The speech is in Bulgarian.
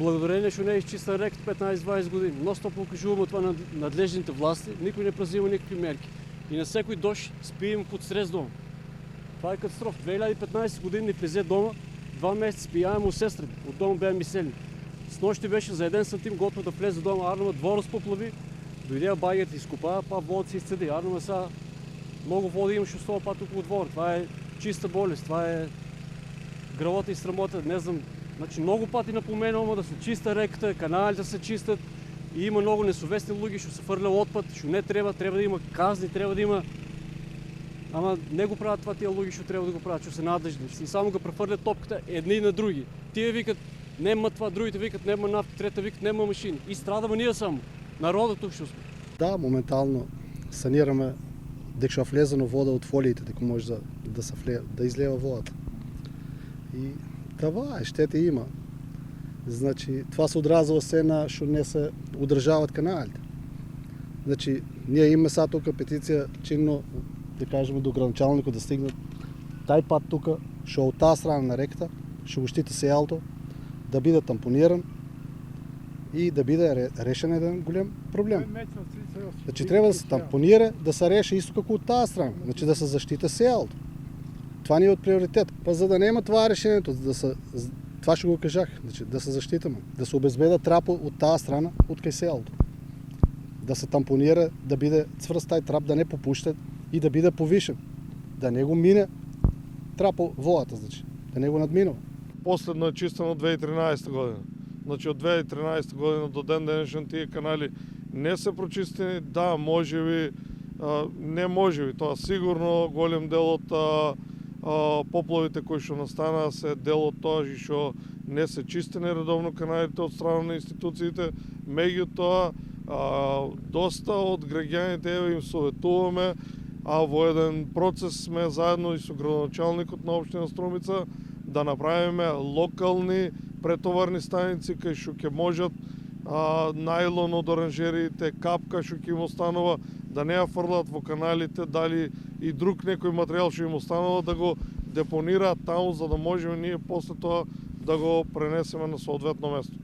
благодарение што не е изчистен реката 15-20 години. Ностоп покажуваме това на надлежните власти, никой не презема никакви мерки. И на секој дожд спием под стрес дома. Това е катастрофа. 2015 година ни влезе дома, 2 месеца спијаемо у сестри, от дома беа мисели. С нощи беше за 1 сантим готово да влезе дома, Арнема дворот поплави, дојдеа багите изкопаа, па водот се изцеди. Арнема са много вода имаше с това пат около двор. Това е чиста болест, това е гръвота и срамота. Не знам, значи много пати напоменуваме да се чиста реката, каналите се чистят и има много несовестни луѓе што се фрлят отпад, што не треба да има казни, треба да има. Ама не го правят това тия луѓе што треба да го правят, што се надлежни. И само го префрлят топката едни на други. Тие викат нема това, другите викат нема нафта, трета викат нема машини. И страдаме ние само. Народот тук што сме. Да, моментално санираме дека што влезено вода од фолиите, дека може да излева водата. И това е, штети има. Значи, това се одразува се на што не се одржават каналите. Значи, ние имаме сега тука петиција чинно, да кажеме, до градоначалникот да стигнат тај пат тука, што од таа страна на реката, што го штити сејалто, да биде тампониран и да биде решен еден голем проблем. Значи, треба да се тампонира, да се реши исто како од таа страна, значи да се заштита сејалто. Това ни е од приоритет. Па за да нема това решението, това ще го кажах, значи, да се заштитаме, да се обезбеда трапо от таа страна, от кај селото. Да се тампонира, да биде цврст тај трап, да не попушта и да биде повишен. Да не го мине трапо водата, значи, да не го надминува. Последно е чистено 2013 година. Значи од 2013 година до ден денешен тие канали не се прочистени, да, можеби, не можеби, тоа сигурно голем дел од поплавите кои што настанаа се дел од тоа и што не се чистени редовно каналите од страна на институциите. Меѓутоа, доста од граѓаните им советуваме, а во еден процес сме заедно и со градоначалникот на општина Струмица да направиме локални претоварни станици кај што ќе можат најлон од оранжериите, капка што ќе им останува, да не ја фрлат во каналите, дали и друг некој материјал што им останува, да го депонираат таму, за да можеме ние после тоа да го пренесеме на соодветно место.